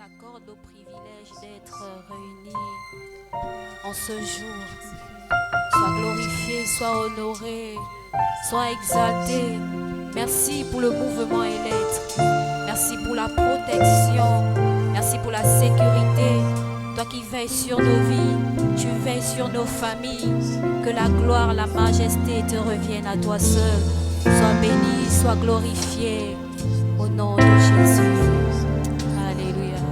accorde le privilège d'être réunis en ce jour. Sois glorifié, sois honoré, sois exalté. Merci pour le mouvement et l'être. Merci pour la protection. Merci pour la sécurité. Toi qui veilles sur nos vies, tu veilles sur nos familles. Que la gloire, la majesté te reviennent à toi seul. Sois béni, sois glorifié. Au nom de Jésus. Alléluia.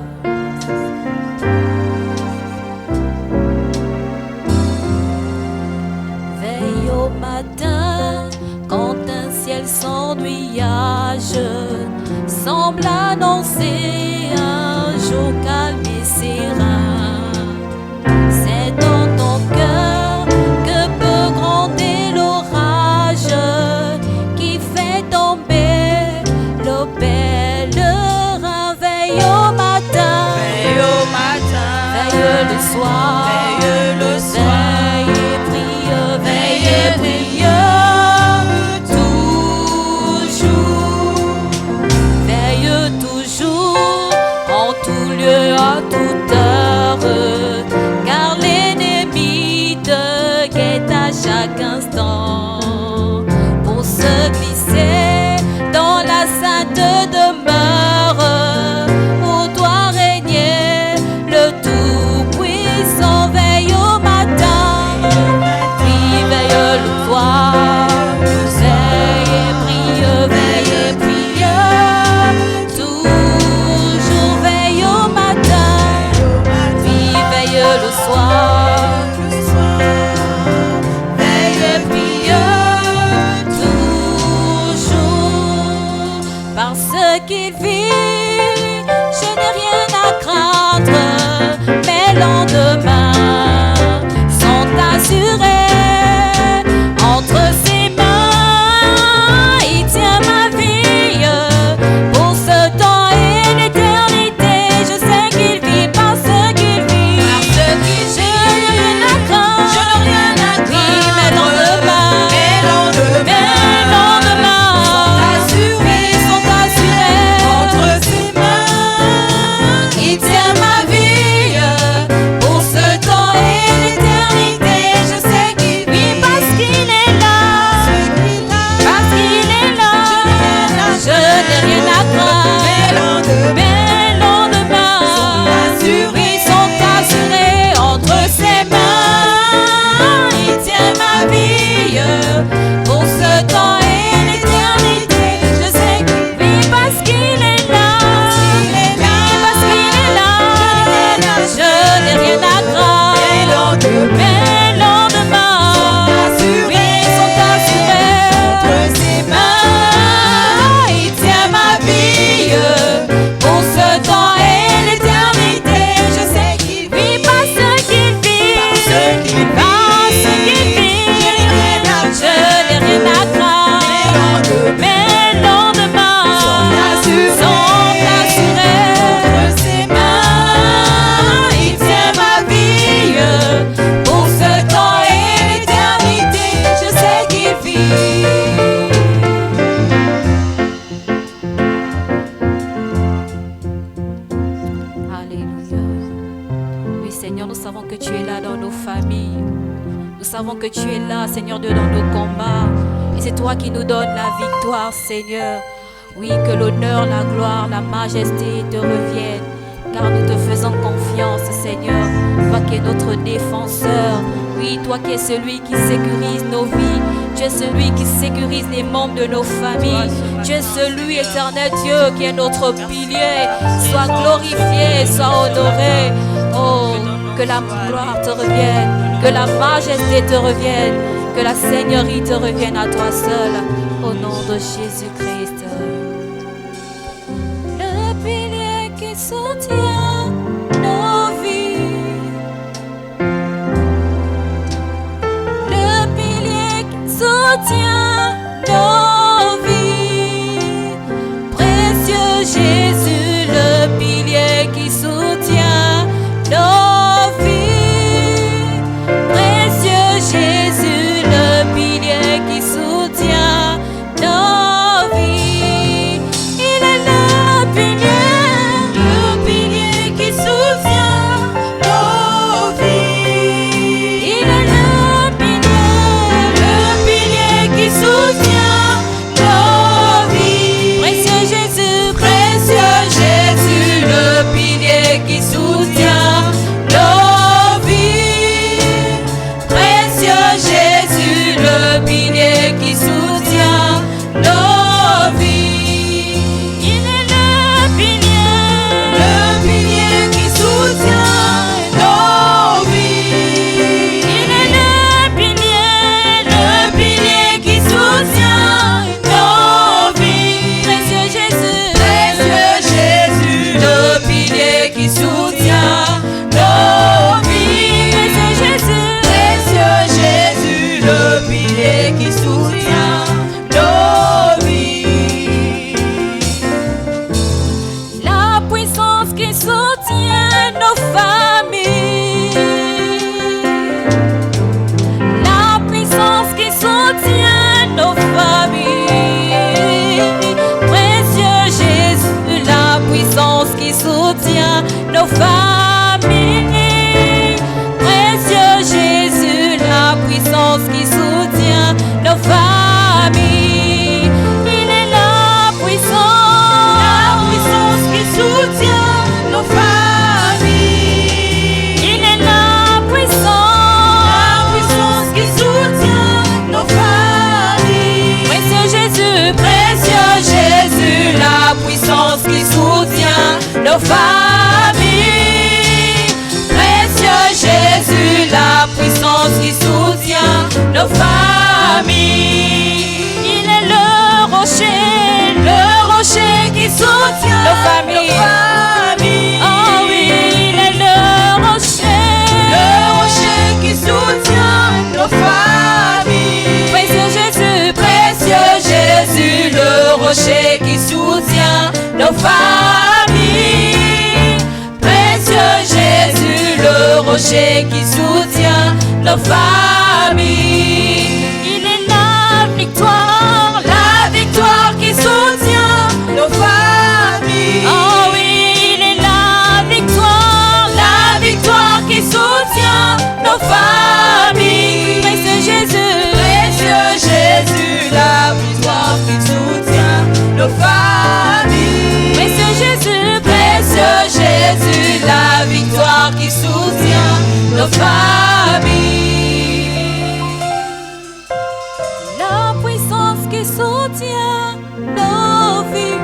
Veille au matin, quand un ciel sans nuage semble annoncer un jour calme et serein. C'est dans ton cœur que peut gronder l'orage qui fait tomber le pèlerin. Veille au matin, veille au matin, veille le soir, veille le soir, veille et prie, veille toujours, en tout lieu, à toute heure, car l'ennemi te guette à chaque instant pour se glisser dans la sainte demeure où doit régner le Tout-Puissant. Veille au matin, puis veille le soir, veille et prie, toujours veille au matin, puis veille le soir, veille et prie, toujours, parce qu'il vit, je n'ai rien à craindre, mes lendemains sont assurés entre ses mains. Il tient ma vie pour ce temps et l'éternité. Je sais qu'il vit parce qu'il vit. Je n'ai rien à craindre. Oui, mes lendemains sont assurés entre ses mains. Il tient ma vie pour ce temps et l'éternité. Je sais qu'il vit parce qu'il est là. Parce qu'il est là. Je n'ai rien à craindre. Mes lendemains, oui, sont assurés entre ses mains. Il tient ma vie pour ce temps et l'éternité. Je sais qu'il vit parce qu'il est là. Parce qu'il est là. Je n'ai rien à craindre. Mes lendemains, oui, sont assurés entre ses mains. Il tient ma vie pour ce temps et l'éternité. Je sais qu'il vit parce qu'il vit. Parce qu'il vit. Je n'ai rien à craindre. Mes lendemains sont assurés entre ses mains. Il tient ma vie pour ce temps et l'éternité. Je sais qu'il vit. Alléluia. Oui, Seigneur, nous savons que tu es là dans nos familles. Nous savons que tu es là, Seigneur Dieu, dans nos combats. Et c'est toi qui nous donnes la victoire, Seigneur. Oui, que l'honneur, la gloire, la majesté te reviennent. Car nous te faisons confiance, Seigneur. Toi qui es notre défenseur. Oui, toi qui es celui qui sécurise nos vies. Tu es celui qui sécurise les membres de nos familles. Tu es celui, éternel Dieu, qui est notre pilier. Sois glorifié, sois honoré. Oh, que la gloire te revienne, que la majesté te revienne, que la seigneurie te revienne à toi seul. Au nom de Jésus-Christ. Le pilier qui soutient nos vies. Le pilier qui soutient nos vies. Précieux Jésus, le pilier qui soutient nos vies. Précieux Jésus, le pilier qui soutient nos vies. Il est le pilier nos familles. Précieux Jésus, la puissance qui soutient nos familles. Il est le rocher qui soutient nos familles. Oh oui, il est le rocher qui soutient nos familles. Précieux Jésus, le rocher qui soutient nos familles. Précieux Jésus, le rocher qui soutient nos familles. Il est la victoire qui soutient nos familles. Oh oui, il est la victoire qui soutient nos familles. Précieux Jésus, la victoire qui soutient nos familles. Précieux Jésus, la victoire qui soutient nos familles. La puissance qui soutient nos vies.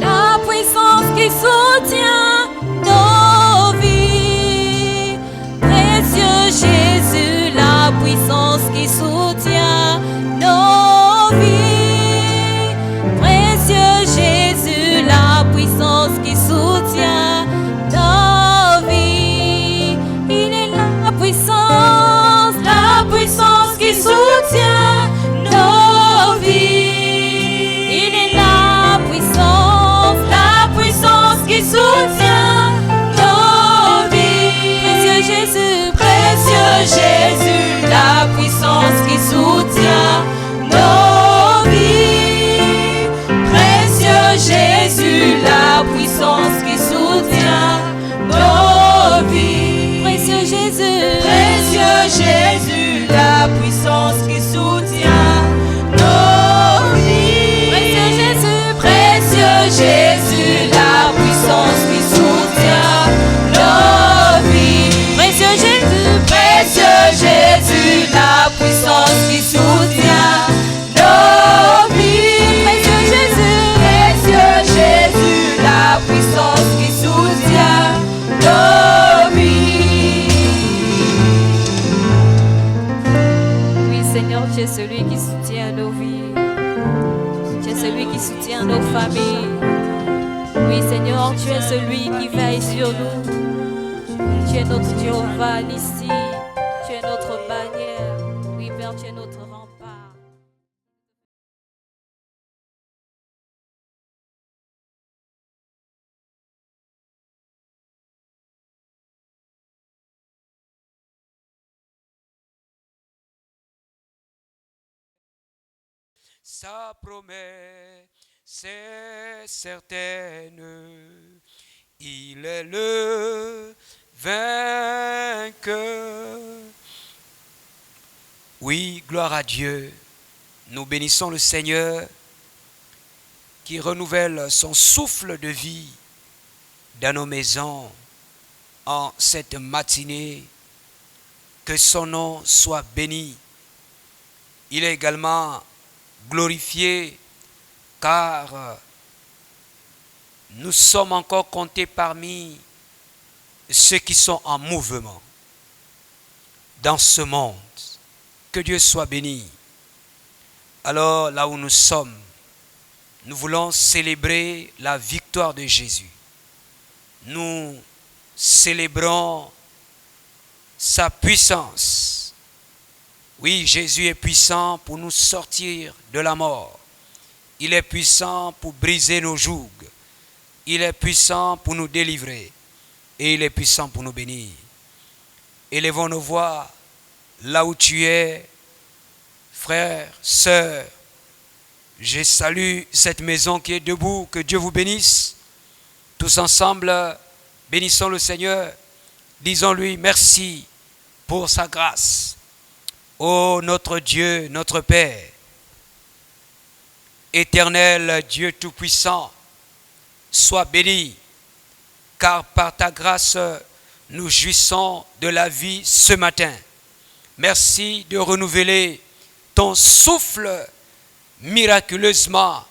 La puissance qui soutient nos vies. Précieux Jésus, la puissance qui soutient nos vies. Précieux Jésus, la puissance qui soutient nos vies. Il est la puissance qui soutient nos vies. Il est la puissance qui soutient nos vies. Précieux Jésus, la puissance qui soutient nos vies. Précieux Jésus, la puissance qui soutient nos vies. Précieux Jésus, la puissance qui soutient nos vies. Précieux Jésus, la puissance qui soutient nos vies. Précieux Jésus, la puissance qui soutient nos vies. Précieux Jésus, la puissance qui soutient nos vies. Oui, Seigneur, tu es celui qui soutient nos vies. Tu es celui qui soutient nos familles. Oui, Seigneur, tu es celui qui veille sur nous. Tu es notre Jéhovah Nissi. Tu es notre bannière. Oui, Père, tu es notre rempart. Sa promesse est certaine, il est le vainqueur. Oui, gloire à Dieu. Nous bénissons le Seigneur qui renouvelle son souffle de vie dans nos maisons en cette matinée. Que son nom soit béni. Il est également glorifié car nous sommes encore comptés parmi ceux qui sont en mouvement dans ce monde. Que Dieu soit béni. Alors là où nous sommes, nous voulons célébrer la victoire de Jésus. Nous célébrons sa puissance. Oui, Jésus est puissant pour nous sortir de la mort. Il est puissant pour briser nos jougs. Il est puissant pour nous délivrer. Et il est puissant pour nous bénir. Élevons nos voix là où tu es, frères, sœurs. Je salue cette maison qui est debout. Que Dieu vous bénisse. Tous ensemble, bénissons le Seigneur. Disons-lui merci pour sa grâce. Ô notre Dieu, notre Père, éternel Dieu Tout-Puissant, sois béni, car par ta grâce, nous jouissons de la vie ce matin. Merci de renouveler ton souffle miraculeusement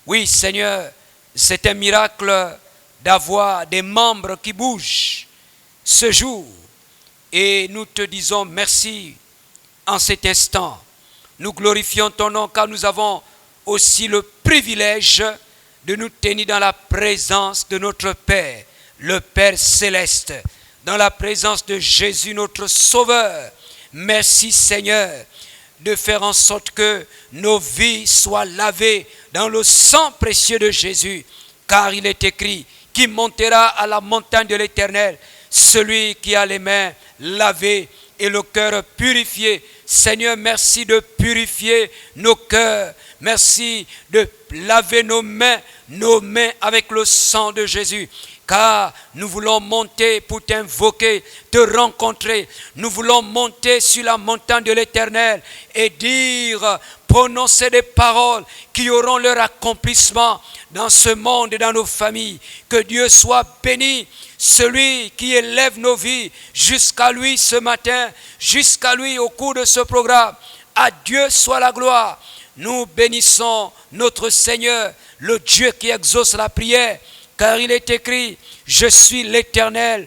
Oui, Seigneur, c'est un miracle d'avoir des membres qui bougent ce jour. Et nous te disons merci en cet instant. Nous glorifions ton nom car nous avons aussi le privilège de nous tenir dans la présence de notre Père, le Père céleste, dans la présence de Jésus notre Sauveur. Merci Seigneur de faire en sorte que nos vies soient lavées dans le sang précieux de Jésus, car il est écrit qui montera à la montagne de l'Éternel, celui qui a les mains lavées et le cœur purifié. Seigneur, merci de purifier nos cœurs. Merci de laver nos mains avec le sang de Jésus. Car nous voulons monter pour t'invoquer, te rencontrer. Nous voulons monter sur la montagne de l'Éternel et dire, prononcer des paroles qui auront leur accomplissement dans ce monde et dans nos familles. Que Dieu soit béni, celui qui élève nos vies jusqu'à lui ce matin, jusqu'à lui au cours de ce programme. À Dieu soit la gloire. Nous bénissons notre Seigneur, le Dieu qui exauce la prière. Car il est écrit, je suis l'Éternel,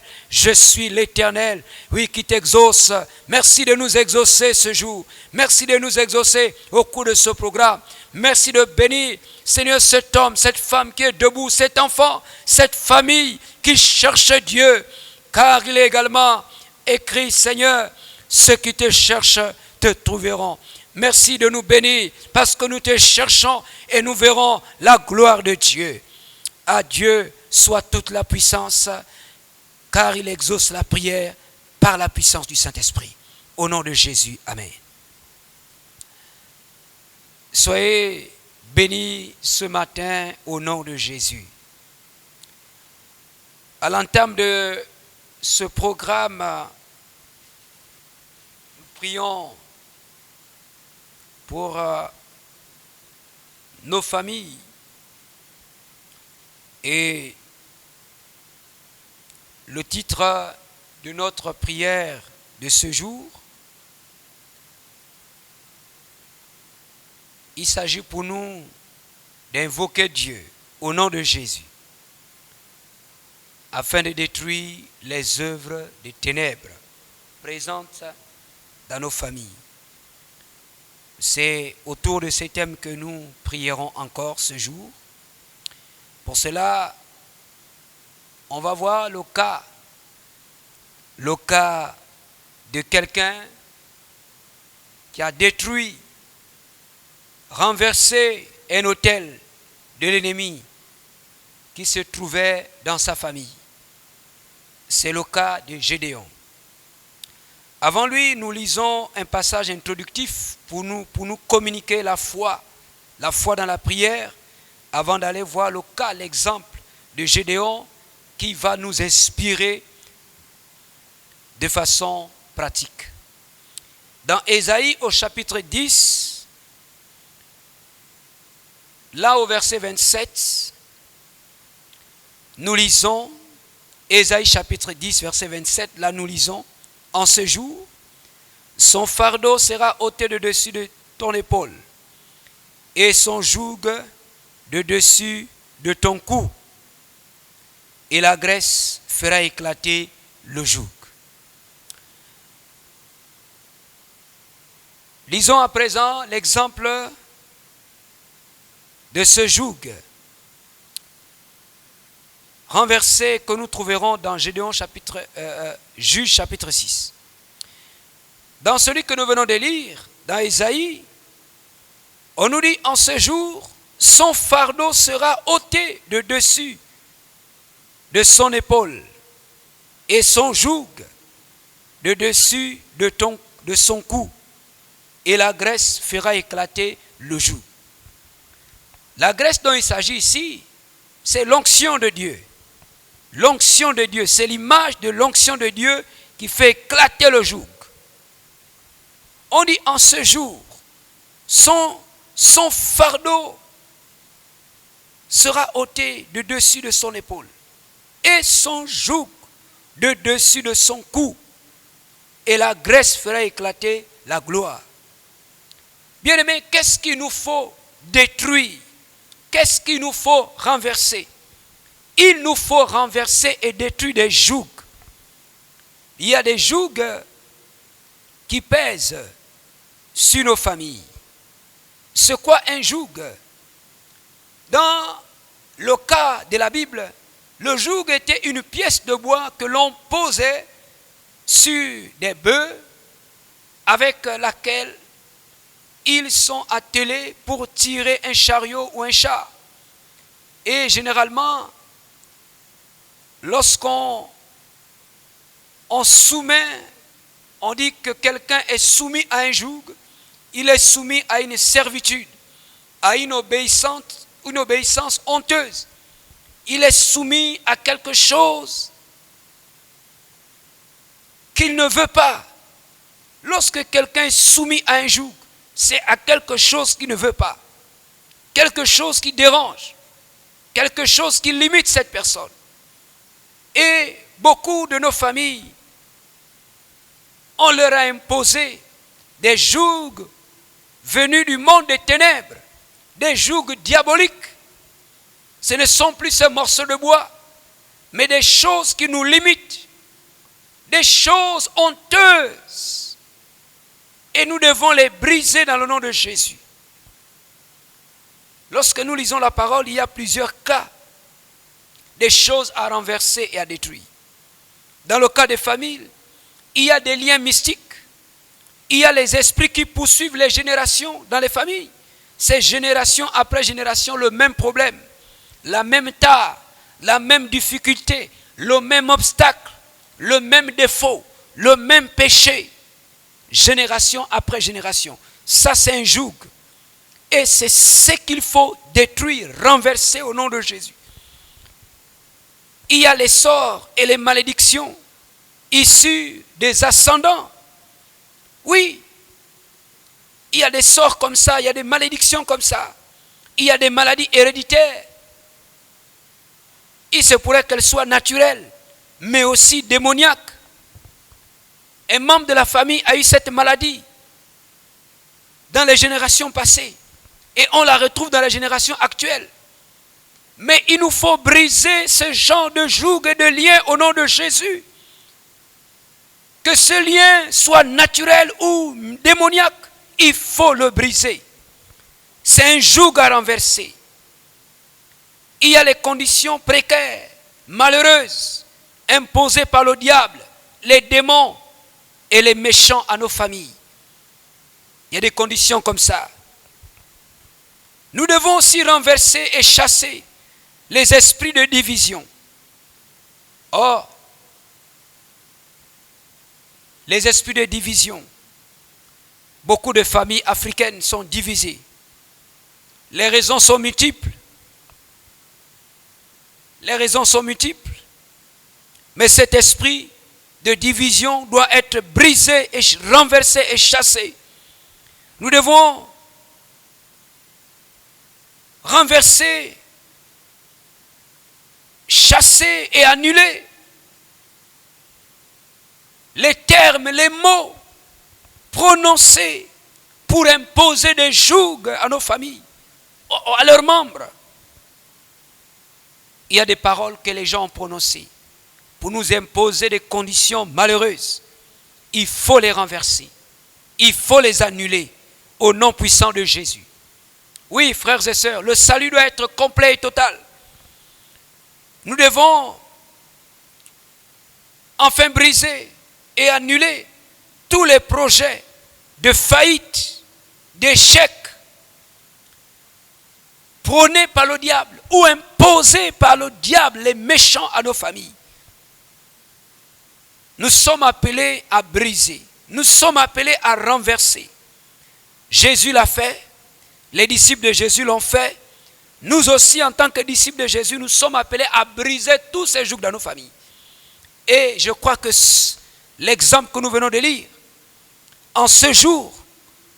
oui, qui t'exauce. Merci de nous exaucer ce jour. Merci de nous exaucer au cours de ce programme. Merci de bénir, Seigneur, cet homme, cette femme qui est debout, cet enfant, cette famille qui cherche Dieu. Car il est également écrit, Seigneur, ceux qui te cherchent te trouveront. Merci de nous bénir parce que nous te cherchons et nous verrons la gloire de Dieu. À Dieu soit toute la puissance, car il exauce la prière par la puissance du Saint-Esprit. Au nom de Jésus, Amen. Soyez bénis ce matin au nom de Jésus. À l'entame de ce programme, nous prions pour nos familles. Et le titre de notre prière de ce jour, il s'agit pour nous d'invoquer Dieu au nom de Jésus, afin de détruire les œuvres des ténèbres présentes dans nos familles. C'est autour de ces thèmes que nous prierons encore ce jour. Pour cela, on va voir le cas de quelqu'un qui a détruit, renversé un autel de l'ennemi qui se trouvait dans sa famille. C'est le cas de Gédéon. Avant lui, nous lisons un passage introductif pour nous communiquer la foi dans la prière, avant d'aller voir le cas, l'exemple de Gédéon qui va nous inspirer de façon pratique. Dans Ésaïe au chapitre 10, là au verset 27, nous lisons, Ésaïe chapitre 10, verset 27, là nous lisons, en ce jour, son fardeau sera ôté de dessus de ton épaule et son joug de dessus de ton cou, et la graisse fera éclater le joug. Lisons à présent l'exemple de ce joug renversé que nous trouverons dans Gédéon Juge chapitre 6. Dans celui que nous venons de lire, dans Ésaïe, on nous dit en ce jour, son fardeau sera ôté de dessus de son épaule et son joug de dessus de son cou, et la graisse fera éclater le joug. La graisse dont il s'agit ici, c'est l'onction de Dieu. L'onction de Dieu, c'est l'image de l'onction de Dieu qui fait éclater le joug. On dit en ce jour, son fardeau sera ôté de dessus de son épaule et son joug de dessus de son cou, et la graisse fera éclater la gloire. Bien-aimés, qu'est-ce qu'il nous faut détruire? qu'est-ce qu'il nous faut renverser? Il nous faut renverser et détruire des jougs. Il y a des jougs qui pèsent sur nos familles. C'est quoi un joug? Dans le cas de la Bible, le joug était une pièce de bois que l'on posait sur des bœufs avec laquelle ils sont attelés pour tirer un chariot ou un char. Et généralement, lorsqu'on soumet, on dit que quelqu'un est soumis à un joug, il est soumis à une servitude, à une obéissance honteuse. Il est soumis à quelque chose qu'il ne veut pas. Lorsque quelqu'un est soumis à un joug, c'est à quelque chose qu'il ne veut pas. Quelque chose qui dérange. Quelque chose qui limite cette personne. Et beaucoup de nos familles, on leur a imposé des jougs venus du monde des ténèbres, des jougs diaboliques. Ce ne sont plus ces morceaux de bois, mais des choses qui nous limitent, des choses honteuses. Et nous devons les briser dans le nom de Jésus. Lorsque nous lisons la parole, il y a plusieurs cas, des choses à renverser et à détruire. Dans le cas des familles, il y a des liens mystiques. Il y a les esprits qui poursuivent les générations dans les familles. C'est génération après génération le même problème, la même tare, la même difficulté, le même obstacle, le même défaut, le même péché. Génération après génération. Ça, c'est un joug. Et c'est ce qu'il faut détruire, renverser au nom de Jésus. Il y a les sorts et les malédictions issus des ascendants. Oui, il y a des sorts comme ça, il y a des malédictions comme ça. Il y a des maladies héréditaires. Il se pourrait qu'elles soient naturelles, mais aussi démoniaques. Un membre de la famille a eu cette maladie dans les générations passées et on la retrouve dans la génération actuelle. Mais il nous faut briser ce genre de joug et de lien au nom de Jésus. Que ce lien soit naturel ou démoniaque, il faut le briser. C'est un joug à renverser. Il y a les conditions précaires, malheureuses, imposées par le diable, les démons et les méchants à nos familles. Il y a des conditions comme ça. Nous devons aussi renverser et chasser les esprits de division. Or, les esprits de division, beaucoup de familles africaines sont divisées. Les raisons sont multiples. Les raisons sont multiples. Mais cet esprit de division doit être brisé et renversé et chassé. Nous devons renverser, chasser et annuler les termes, les mots prononcés pour imposer des jougs à nos familles, à leurs membres. Il y a des paroles que les gens ont prononcées pour nous imposer des conditions malheureuses. Il faut les renverser. Il faut les annuler au nom puissant de Jésus. Oui, frères et sœurs, le salut doit être complet et total. Nous devons enfin briser et annuler tous les projets de faillite, d'échec, prônés par le diable ou imposés par le diable, les méchants à nos familles. Nous sommes appelés à briser. Nous sommes appelés à renverser. Jésus l'a fait. Les disciples de Jésus l'ont fait. Nous aussi, en tant que disciples de Jésus, nous sommes appelés à briser tous ces jougs dans nos familles. Et je crois que l'exemple que nous venons de lire, en ce jour,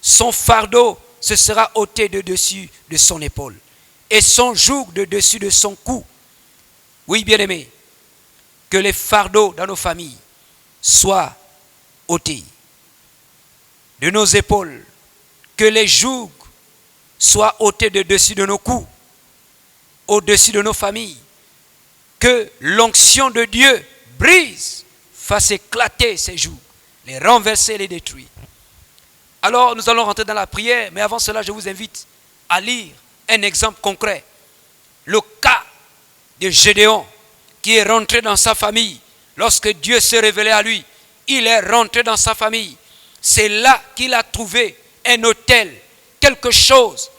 son fardeau se sera ôté de dessus de son épaule et son joug de dessus de son cou. Oui, bien-aimés, que les fardeaux dans nos familles soient ôtés de nos épaules, que les jougs soient ôtés de dessus de nos coups, au-dessus de nos familles. Que l'onction de Dieu brise, fasse éclater ces jougs, les renverser, les détruire. Alors nous allons rentrer dans la prière, mais avant cela je vous invite à lire un exemple concret. Le cas de Gédéon qui est rentré dans sa famille. Lorsque Dieu s'est révélé à lui, il est rentré dans sa famille. C'est là qu'il a trouvé un autel, quelque chose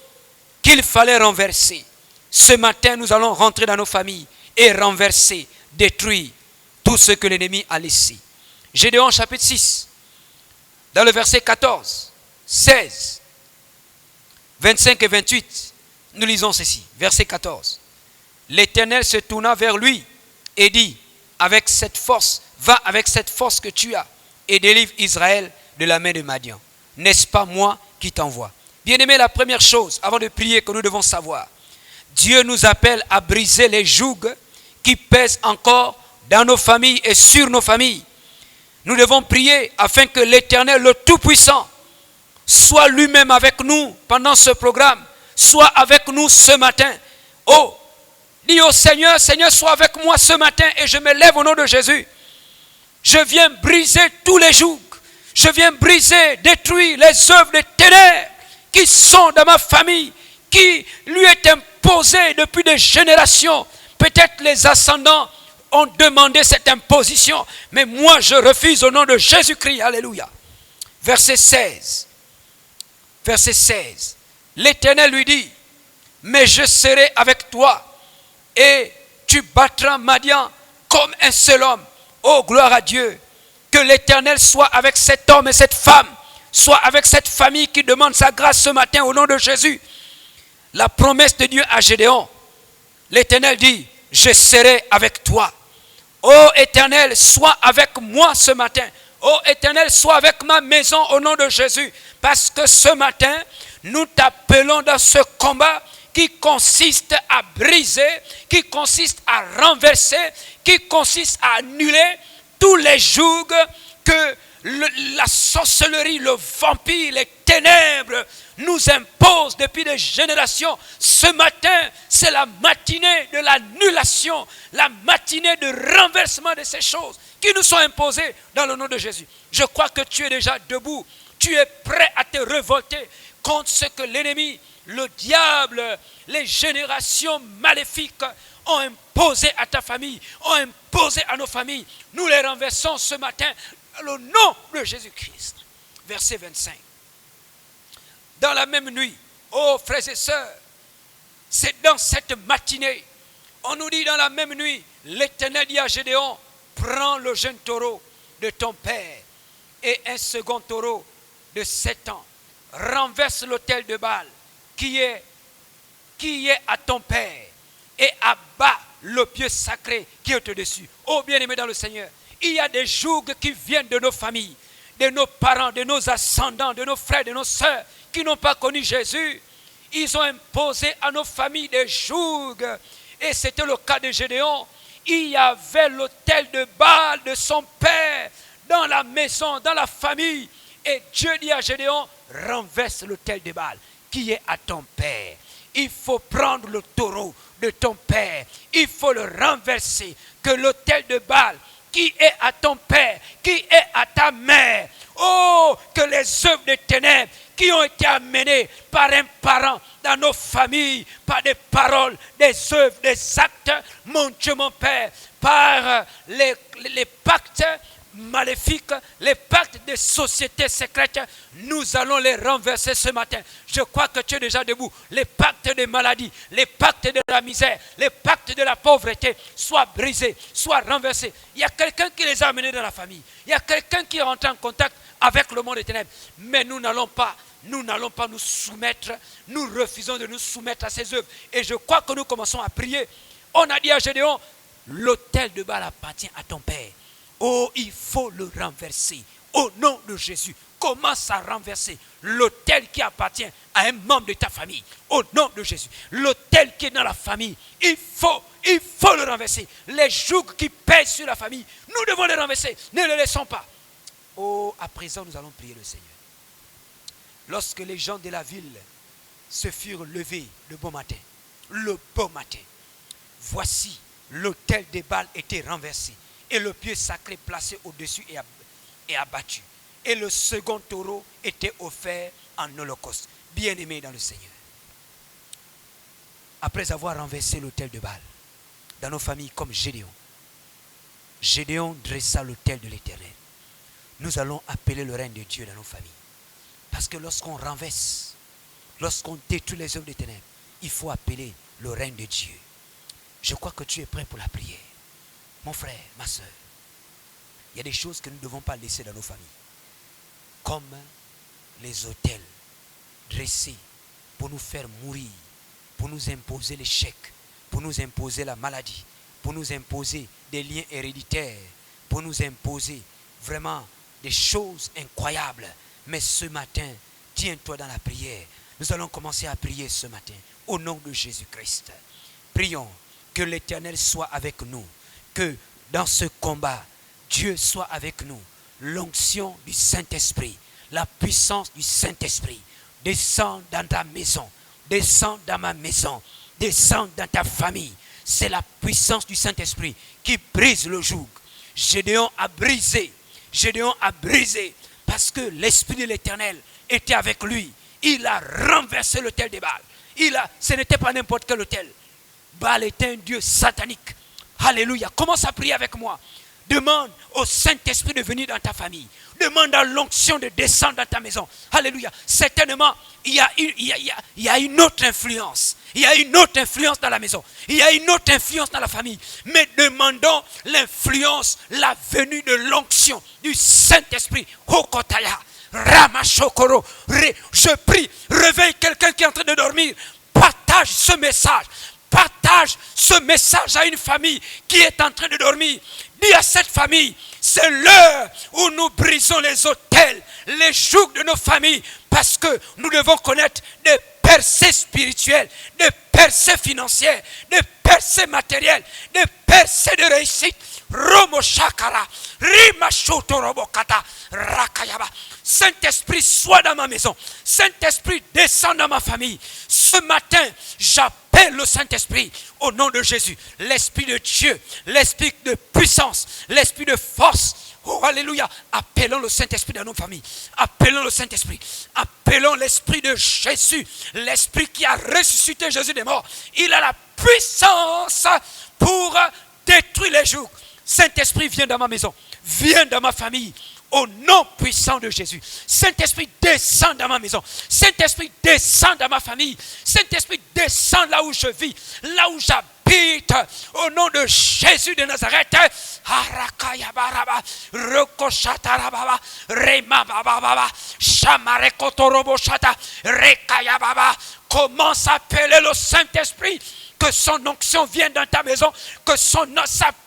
qu'il fallait renverser. Ce matin, nous allons rentrer dans nos familles et renverser, détruire tout ce que l'ennemi a laissé. Gédéon chapitre 6, dans le verset 14, 16, 25 et 28, nous lisons ceci. Verset 14. L'Éternel se tourna vers lui et dit, avec cette force, va avec cette force que tu as et délivre Israël de la main de Madian. N'est-ce pas moi qui t'envoie? Bien-aimé, la première chose, avant de prier, que nous devons savoir, Dieu nous appelle à briser les jougs qui pèsent encore dans nos familles et sur nos familles. Nous devons prier afin que l'Éternel, le Tout-Puissant, soit lui-même avec nous pendant ce programme, soit avec nous ce matin. Oh, dis au Seigneur, Seigneur, sois avec moi ce matin et je me lève au nom de Jésus. Je viens briser tous les jougs. Je viens briser, détruire les œuvres des ténèbres qui sont dans ma famille, qui lui est imposée depuis des générations. Peut-être les ascendants ont demandé cette imposition, mais moi je refuse au nom de Jésus-Christ. Alléluia. Verset 16. Verset 16. L'Éternel lui dit, mais je serai avec toi et tu battras Madian comme un seul homme. Oh, gloire à Dieu. Que l'Éternel soit avec cet homme et cette femme, soit avec cette famille qui demande sa grâce ce matin au nom de Jésus. La promesse de Dieu à Gédéon, l'Éternel dit, je serai avec toi. Oh Éternel, sois avec moi ce matin. Oh Éternel, sois avec ma maison au nom de Jésus. Parce que ce matin, nous t'appelons dans ce combat qui consiste à briser, qui consiste à renverser, qui consiste à annuler tous les jougs que la sorcellerie, le vampire, les ténèbres nous imposent depuis des générations. Ce matin, c'est la matinée de l'annulation, la matinée de renversement de ces choses qui nous sont imposées dans le nom de Jésus. Je crois que tu es déjà debout, tu es prêt à te révolter contre ce que l'ennemi, le diable, les générations maléfiques ont imposé à ta famille, ont imposé à nos familles. Nous les renversons ce matin dans le nom de Jésus-Christ. Verset 25. Dans la même nuit, oh frères et sœurs, c'est dans cette matinée, on nous dit dans la même nuit, l'Éternel dit à Gédéon, prends le jeune taureau de ton père et un second taureau de 7 ans, renverse l'autel de Baal qui est à ton père et abat le pieu sacré qui est au-dessus. Oh bien-aimé dans le Seigneur, il y a des jougs qui viennent de nos familles, de nos parents, de nos ascendants, de nos frères, de nos sœurs qui n'ont pas connu Jésus. Ils ont imposé à nos familles des jougs. Et c'était le cas de Gédéon. Il y avait l'autel de Baal de son père dans la maison, dans la famille. Et Dieu dit à Gédéon, renverse l'autel de Baal qui est à ton père. Il faut prendre le taureau de ton père. Il faut le renverser. Que l'autel de Baal qui est à ton père, qui est à ta mère. Oh, que les œuvres des ténèbres qui ont été amenées par un parent dans nos familles, par des paroles, des œuvres, des actes, mon Dieu, mon Père, par les pactes maléfiques, les pactes des sociétés secrètes, nous allons les renverser ce matin. Je crois que tu es déjà debout. Les pactes des maladies, les pactes de la misère, les pactes de la pauvreté, soient brisés, soient renversés. Il y a quelqu'un qui les a amenés dans la famille. Il y a quelqu'un qui est rentré en contact avec le monde des ténèbres. Mais nous n'allons pas nous soumettre. Nous refusons de nous soumettre à ces œuvres. Et je crois que nous commençons à prier. On a dit à Gédéon, l'autel de Baal appartient à ton père. Oh, il faut le renverser. Au nom de Jésus, commence à renverser l'autel qui appartient à un membre de ta famille. Au nom de Jésus, l'autel qui est dans la famille, il faut le renverser. Les jougs qui pèsent sur la famille, nous devons les renverser. Ne les laissons pas. Oh, à présent, nous allons prier le Seigneur. Lorsque les gens de la ville se furent levés le bon matin, voici, l'autel des Baals était renversé et le pieu sacré placé au-dessus et abattu. Et le second taureau était offert en holocauste. Bien-aimés dans le Seigneur. Après avoir renversé l'autel de Baal dans nos familles comme Gédéon, Gédéon dressa l'autel de l'Éternel. Nous allons appeler le règne de Dieu dans nos familles. Parce que lorsqu'on renverse, lorsqu'on détruit les œuvres des ténèbres, il faut appeler le règne de Dieu. Je crois que tu es prêt pour la prière. Mon frère, ma soeur, il y a des choses que nous ne devons pas laisser dans nos familles. Comme les autels dressés pour nous faire mourir, pour nous imposer l'échec, pour nous imposer la maladie, pour nous imposer des liens héréditaires, pour nous imposer vraiment des choses incroyables. Mais ce matin, tiens-toi dans la prière. Nous allons commencer à prier ce matin au nom de Jésus-Christ. Prions que l'Éternel soit avec nous, que dans ce combat, Dieu soit avec nous. L'onction du Saint-Esprit, la puissance du Saint-Esprit descend dans ta maison, descend dans ma maison, descend dans ta famille. C'est la puissance du Saint-Esprit qui brise le joug. Gédéon a brisé parce que l'Esprit de l'Éternel était avec lui. Il a renversé l'autel de Baal. Ce n'était pas n'importe quel autel. Baal était un dieu satanique. Alléluia. Commence à prier avec moi. Demande au Saint-Esprit de venir dans ta famille. Demande à l'onction de descendre dans ta maison. Alléluia. Certainement, il y a une autre influence. Il y a une autre influence dans la maison. Il y a une autre influence dans la famille. Mais demandons l'influence, la venue de l'onction du Saint-Esprit. Hokotaya, Ramashokoro. Je prie, réveille quelqu'un qui est en train de dormir. Partage ce message. Partage ce message à une famille qui est en train de dormir. Dis à cette famille, c'est l'heure où nous brisons les autels, les jougs de nos familles, parce que nous devons connaître des percées spirituelles, des percées financières, des percées matérielles, des percées de réussite. Romo Shakara, Rimashotorobokata, Rakayaba. Saint-Esprit, sois dans ma maison. Saint-Esprit, descends dans ma famille. Ce matin, j'appelle le Saint-Esprit au nom de Jésus. L'Esprit de Dieu, l'Esprit de puissance, l'Esprit de force. Oh, alléluia. Appelons le Saint-Esprit dans nos familles. Appelons le Saint-Esprit. Appelons l'Esprit de Jésus. L'Esprit qui a ressuscité Jésus des morts. Il a la puissance pour détruire les jougs. Saint-Esprit, viens dans ma maison. Viens dans ma famille. Au nom puissant de Jésus. Saint-Esprit, descend dans ma maison. Saint-Esprit, descend dans ma famille. Saint-Esprit, descend là où je vis, là où j'habite. Au nom de Jésus de Nazareth. Harakayabaraba, Rokoshatarababa, Remabababa, Shamarekotoroboshata, Rekayababa. Commence à appeler le Saint-Esprit. Que son onction vienne dans ta maison, que sa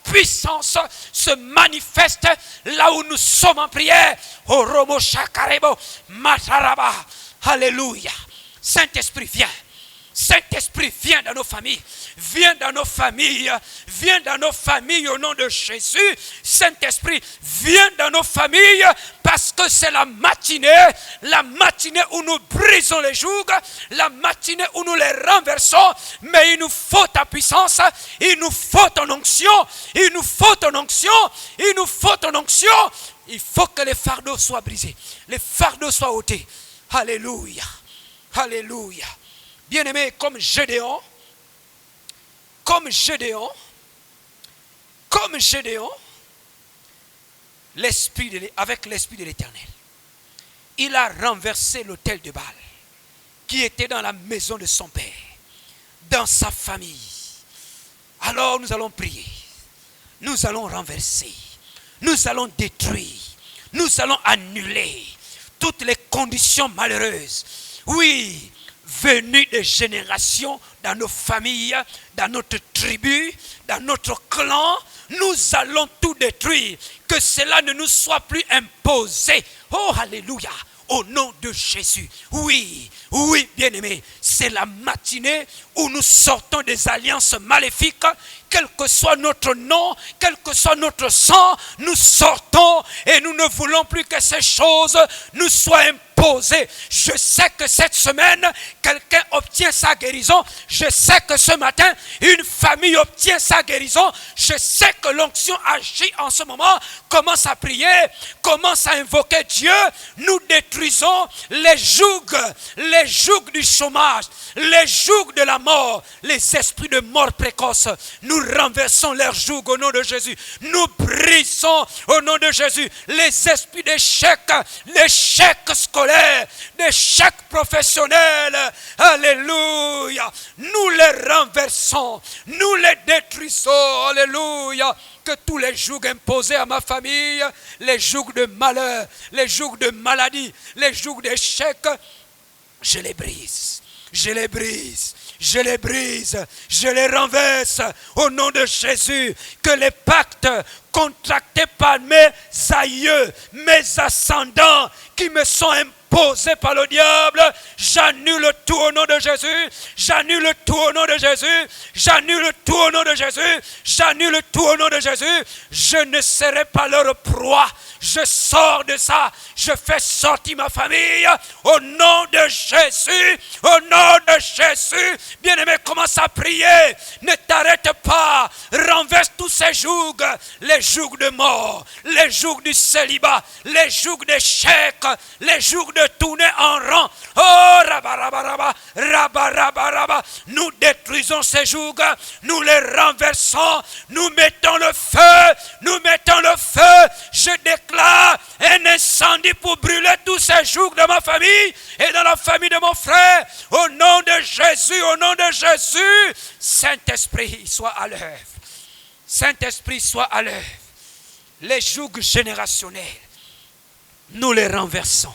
puissance se manifeste là où nous sommes en prière. Oh, Romo Shakarebo, Mataraba. Alléluia. Saint-Esprit, viens. Saint-Esprit, viens dans nos familles. Viens dans nos familles. Viens dans nos familles au nom de Jésus. Saint-Esprit, viens dans nos familles parce que c'est la matinée où nous brisons les jougs, la matinée où nous les renversons. Mais il nous faut ta puissance, il nous faut ton onction, il nous faut ton onction, il nous faut ton onction. Il faut que les fardeaux soient brisés, les fardeaux soient ôtés. Alléluia. Alléluia. Bien-aimé, comme Gédéon, avec l'Esprit de l'Éternel, il a renversé l'autel de Baal qui était dans la maison de son père, dans sa famille. Alors nous allons prier, nous allons renverser, nous allons détruire, nous allons annuler toutes les conditions malheureuses. Oui, venues des générations dans nos familles, dans notre tribu, dans notre clan, nous allons tout détruire. Que cela ne nous soit plus imposé. Oh, alléluia. Au nom de Jésus. Oui, bien-aimés, c'est la matinée où nous sortons des alliances maléfiques quel que soit notre nom, quel que soit notre sang, nous sortons et nous ne voulons plus que ces choses nous soient imposées. Je sais que cette semaine, quelqu'un obtient sa guérison. Je sais que ce matin, une famille obtient sa guérison. Je sais que l'onction agit en ce moment. Commence à prier, commence à invoquer Dieu. Nous détruisons les jougs du chômage, les jougs de la mort, les esprits de mort précoce. Nous renversons leurs jougs au nom de Jésus. Nous brisons au nom de Jésus les esprits d'échec, l'échec scolaire, d'échec professionnel. Alléluia. Nous les renversons, nous les détruisons. Alléluia. Que tous les jougs imposés à ma famille, les jougs de malheur, les jougs de maladie, les jougs d'échec, je les brise, je les brise, je les brise, je les renverse au nom de Jésus. Que les pactes contractés par mes aïeux, mes ascendants qui me sont imposés par le diable, j'annule tout au nom de Jésus, j'annule tout au nom de Jésus, j'annule tout au nom de Jésus, j'annule tout au nom de Jésus. Je ne serai pas leur proie. Je sors de ça, je fais sortir ma famille au nom de Jésus, au nom de Jésus. Bien-aimé, commence à prier, ne t'arrête pas, renverse tous ces jougs, les jougs de mort, les jougs du célibat, les jougs d'échec, les jougs de tourner en rang. Oh, rabarabaraba, rabarabaraba. Nous détruisons ces jougs, nous les renversons, nous mettons le feu, nous mettons le feu. Je déclare un incendie pour brûler tous ces jougs de ma famille et dans la famille de mon frère. Au nom de Jésus, au nom de Jésus, Saint-Esprit, sois à l'œuvre. Saint-Esprit, sois à l'œuvre. Les jougs générationnels, nous les renversons.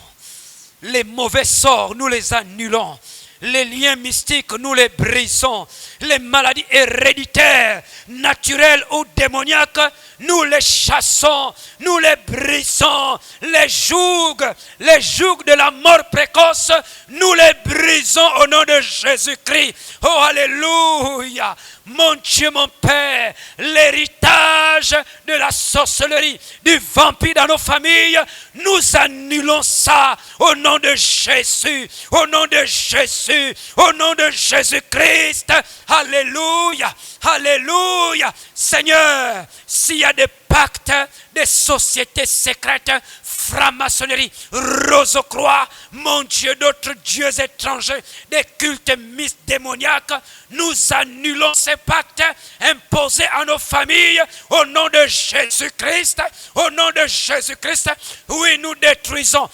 Les mauvais sorts, nous les annulons. Les liens mystiques, nous les brisons. Les maladies héréditaires, naturelles ou démoniaques, nous les chassons, nous les brisons. Les jougs de la mort précoce, nous les brisons au nom de Jésus-Christ. Oh, alléluia. Mon Dieu, mon Père, l'héritage de la sorcellerie, du vampire dans nos familles, nous annulons ça au nom de Jésus, au nom de Jésus, au nom de Jésus-Christ. Alléluia, alléluia. Seigneur, s'il y a des pactes, des sociétés secrètes, franc-maçonnerie, Rose-Croix, mon Dieu, d'autres dieux étrangers, des cultes démoniaques, nous annulons ces pactes imposés à nos familles au nom de Jésus-Christ, au nom de Jésus-Christ. Oui, nous détruisons,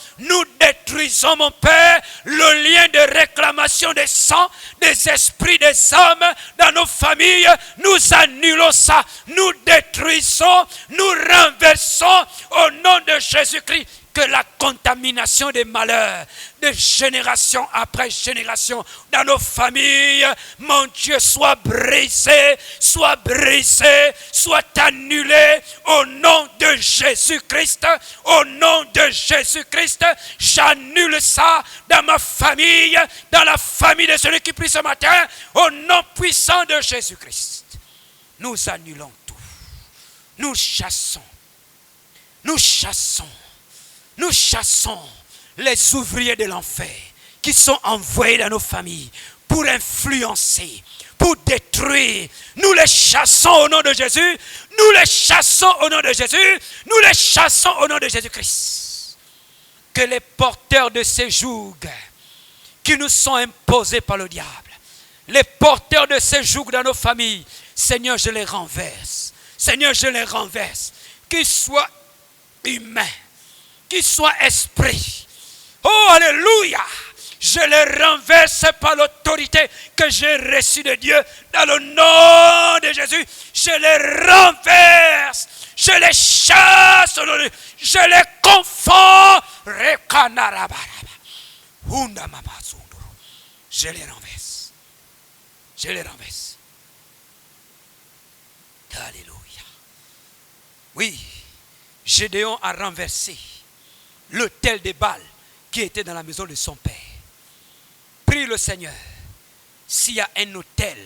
mon Père, le lien de réclamation des sangs, des esprits, des âmes dans nos familles. Nous annulons ça, nous détruisons, nous renversons au nom de Jésus-Christ. Que la contamination des malheurs de génération après génération dans nos familles, mon Dieu, soit brisé, soit annulé au nom de Jésus-Christ, au nom de Jésus-Christ. J'annule ça dans ma famille, dans la famille de celui qui prie ce matin, au nom puissant de Jésus-Christ. Nous annulons tout, nous chassons les ouvriers de l'enfer qui sont envoyés dans nos familles pour influencer, pour détruire. Nous les chassons au nom de Jésus. Nous les chassons au nom de Jésus. Nous les chassons au nom de Jésus-Christ. Que les porteurs de ces jougs qui nous sont imposés par le diable, les porteurs de ces jougs dans nos familles, Seigneur, je les renverse. Seigneur, je les renverse. Qu'ils soient humains, qu'il soit esprit. Oh, alléluia. Je les renverse par l'autorité que j'ai reçue de Dieu. Dans le nom de Jésus, je les renverse. Je les chasse. Je les confonds. Je les renverse. Je les renverse. Alléluia. Oui, Gédéon a renversé l'autel des Baals qui était dans la maison de son père. Prie le Seigneur. S'il y a un autel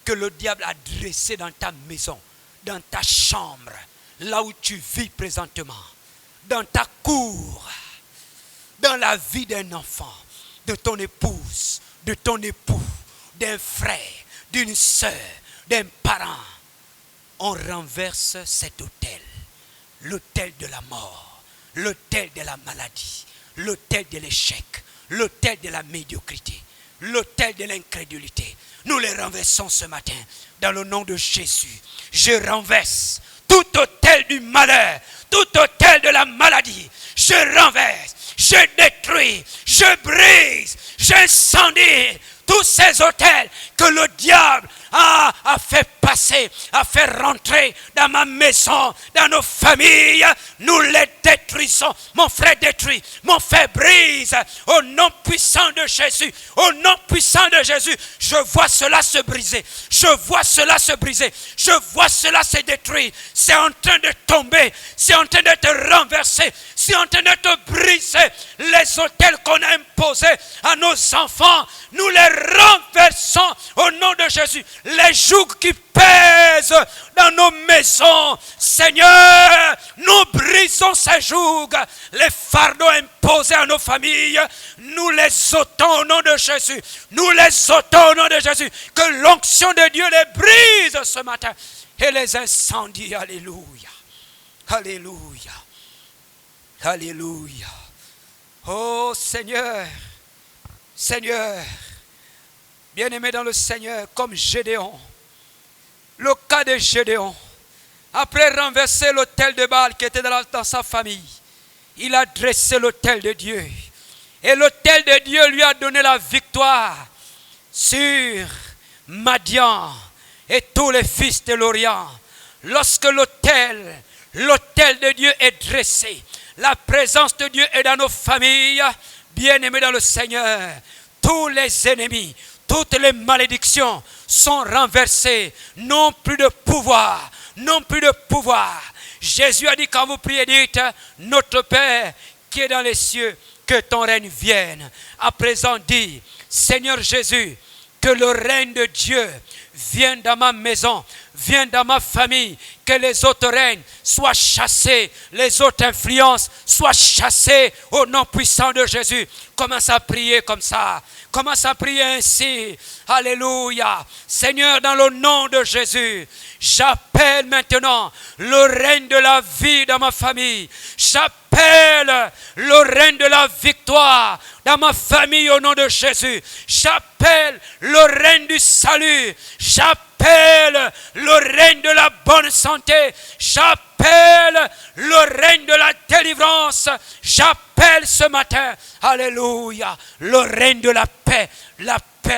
que le diable a dressé dans ta maison, dans ta chambre, là où tu vis présentement, dans ta cour, dans la vie d'un enfant, de ton épouse, de ton époux, d'un frère, d'une sœur, d'un parent. On renverse cet autel, l'autel de la mort, l'autel de la maladie, l'autel de l'échec, l'autel de la médiocrité, l'autel de l'incrédulité. Nous les renversons ce matin dans le nom de Jésus. Je renverse tout autel du malheur, tout autel de la maladie. Je renverse, je détruis, je brise, j'incendie tous ces autels que le diable a fait passer, a fait rentrer dans ma maison, dans nos familles. Nous les détruisons. Mon frère détruit, mon frère brise. Au nom puissant de Jésus, au nom puissant de Jésus, je vois cela se briser. Je vois cela se briser. Je vois cela se détruire. C'est en train de tomber. C'est en train d'être renversé. C'est en train d'être brisé. Les autels qu'on a imposés à nos enfants, nous les renversons au nom de Jésus. Les jougs qui pèsent dans nos maisons, Seigneur, nous brisons ces jougs. Les fardeaux imposés à nos familles, nous les ôtons au nom de Jésus. Nous les ôtons au nom de Jésus. Que l'onction de Dieu les brise ce matin et les incendie. Alléluia. Alléluia. Alléluia. Oh Seigneur, Seigneur, bien-aimé dans le Seigneur, comme Gédéon, le cas de Gédéon, après renverser l'autel de Baal qui était dans sa famille, il a dressé l'autel de Dieu. Et l'autel de Dieu lui a donné la victoire sur Madian et tous les fils de l'Orient. Lorsque l'autel de Dieu est dressé, la présence de Dieu est dans nos familles, bien-aimés dans le Seigneur, tous les ennemis, toutes les malédictions sont renversées, n'ont plus de pouvoir, n'ont plus de pouvoir. Jésus a dit quand vous priez, dites, notre Père qui est dans les cieux, que ton règne vienne. À présent dit, Seigneur Jésus, que le règne de Dieu vienne dans ma maison, vienne dans ma famille, que les autres règnes soient chassés, les autres influences soient chassées au nom puissant de Jésus. Commence à prier comme ça. Commence à prier ainsi. Alléluia. Seigneur, dans le nom de Jésus, j'appelle maintenant le règne de la vie dans ma famille. J'appelle le règne de la victoire dans ma famille au nom de Jésus. J'appelle le règne du salut. J'appelle le règne de la bonne santé. J'appelle le règne de la délivrance. J'appelle ce matin, alléluia, le règne de la paix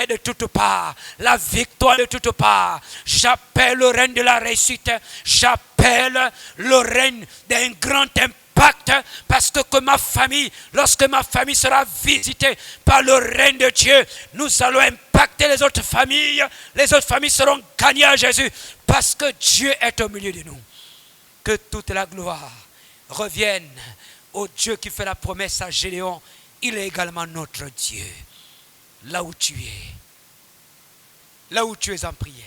de toutes parts, la victoire de toutes parts. J'appelle le règne de la réussite. J'appelle le règne d'un grand impact, parce que ma famille, lorsque ma famille sera visitée par le règne de Dieu, nous allons impacter les autres familles seront gagnées à Jésus, parce que Dieu est au milieu de nous. Que toute la gloire revienne au Dieu qui fait la promesse à Gédéon. Il est également notre Dieu. Là où tu es en prière,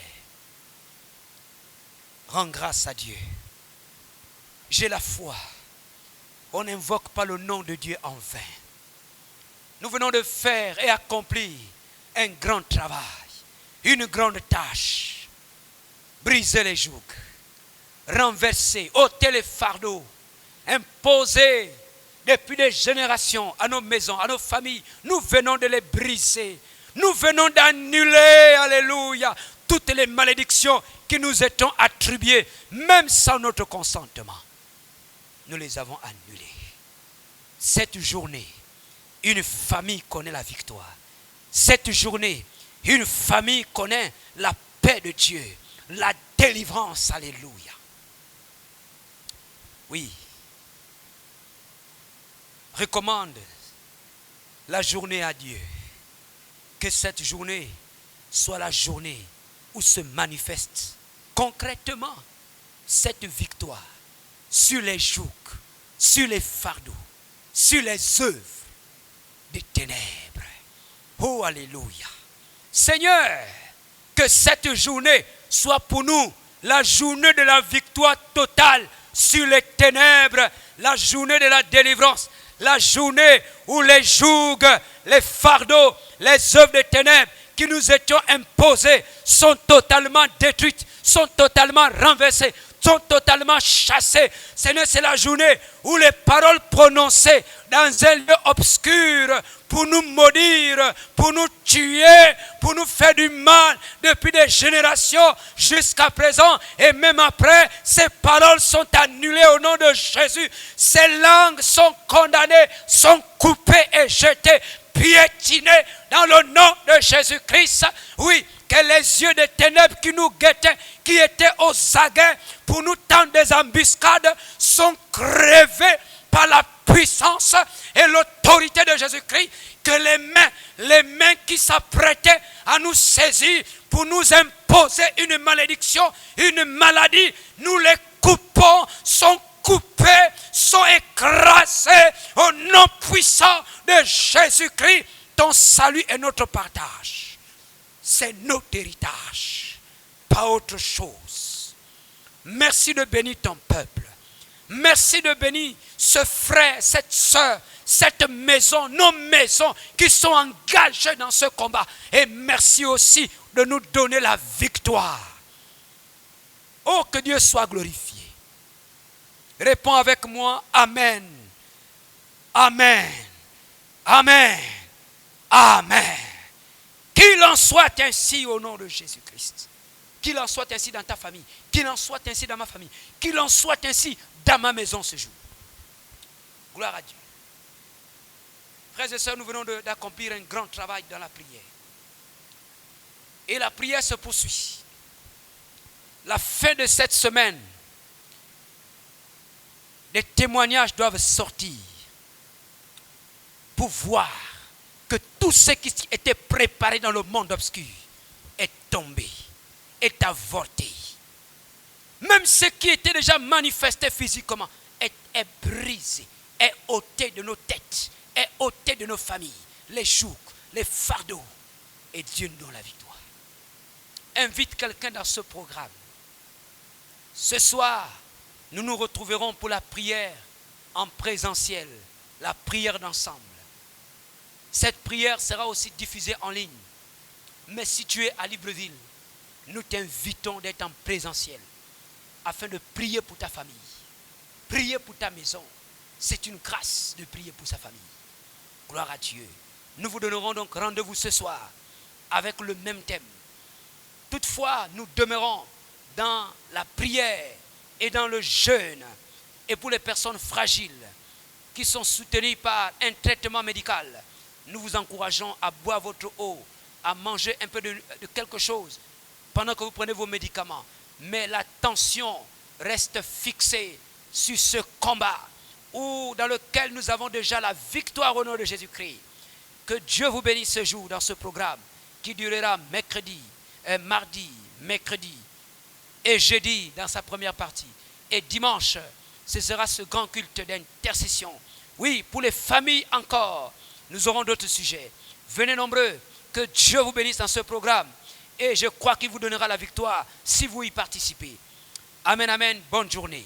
rends grâce à Dieu. J'ai la foi. On n'invoque pas le nom de Dieu en vain. Nous venons de faire et accomplir un grand travail, une grande tâche. Briser les jougs, renverser, ôter les fardeaux, imposer depuis des générations à nos maisons, à nos familles. Nous venons de les briser. Nous venons d'annuler, alléluia, toutes les malédictions qui nous étaient attribuées, même sans notre consentement. Nous les avons annulées. Cette journée, une famille connaît la victoire. Cette journée, une famille connaît la paix de Dieu, la délivrance, alléluia. Oui. Recommande la journée à Dieu. Que cette journée soit la journée où se manifeste concrètement cette victoire sur les jougs, sur les fardeaux, sur les œuvres des ténèbres. Oh, alléluia. Seigneur, Que cette journée soit pour nous la journée de la victoire totale sur les ténèbres, la journée de la délivrance, la journée où les jougs, les fardeaux, les œuvres des ténèbres qui nous étions imposées sont totalement détruites, sont totalement renversées, sont totalement chassées. Seigneur, c'est la journée où les paroles prononcées dans un lieu obscur pour nous maudire, pour nous tuer, pour nous faire du mal depuis des générations jusqu'à présent et même après, ces paroles sont annulées au nom de Jésus. Ces langues sont condamnées, sont coupées et jetées, piétinées dans le nom de Jésus-Christ. Oui, que les yeux des ténèbres qui nous guettaient, qui étaient aux aguets pour nous tendre des embuscades, sont crevés par la puissance et l'autorité de Jésus-Christ. Que les mains qui s'apprêtaient à nous saisir pour nous imposer une malédiction, une maladie, nous les coupons, sont coupés, sont écrasés au nom puissant de Jésus-Christ. Ton salut est notre partage. C'est notre héritage, pas autre chose. Merci de bénir ton peuple. Merci de bénir ce frère, cette soeur, cette maison, nos maisons qui sont engagées dans ce combat. Et merci aussi de nous donner la victoire. Oh, que Dieu soit glorifié. Réponds avec moi, Amen. Amen. Amen. Amen. Qu'il en soit ainsi au nom de Jésus-Christ. Qu'il en soit ainsi dans ta famille. Qu'il en soit ainsi dans ma famille. Qu'il en soit ainsi dans ma maison ce jour. Gloire à Dieu. Frères et sœurs, nous venons d'accomplir un grand travail dans la prière. Et la prière se poursuit. La fin de cette semaine, des témoignages doivent sortir pour voir que tout ce qui était préparé dans le monde obscur est tombé, est avorté. Même ce qui était déjà manifesté physiquement est brisé, est ôté de nos têtes, est ôté de nos familles, les jougs, les fardeaux. Et Dieu nous donne la victoire. Invite quelqu'un dans ce programme. Ce soir, nous nous retrouverons pour la prière en présentiel, la prière d'ensemble. Cette prière sera aussi diffusée en ligne. Mais si tu es à Libreville, nous t'invitons d'être en présentiel afin de prier pour ta famille, prier pour ta maison. C'est une grâce de prier pour sa famille. Gloire à Dieu. Nous vous donnerons donc rendez-vous ce soir avec le même thème. Toutefois, nous demeurons dans la prière et dans le jeûne. Et pour les personnes fragiles qui sont soutenues par un traitement médical, nous vous encourageons à boire votre eau, à manger un peu de quelque chose pendant que vous prenez vos médicaments. Mais l'attention reste fixée sur ce combat dans lequel nous avons déjà la victoire au nom de Jésus-Christ. Que Dieu vous bénisse ce jour dans ce programme qui durera mardi, mercredi et jeudi dans sa première partie. Et dimanche, ce sera ce grand culte d'intercession. Oui, pour les familles encore, nous aurons d'autres sujets. Venez nombreux, que Dieu vous bénisse dans ce programme. Et je crois qu'il vous donnera la victoire si vous y participez. Amen, amen, bonne journée.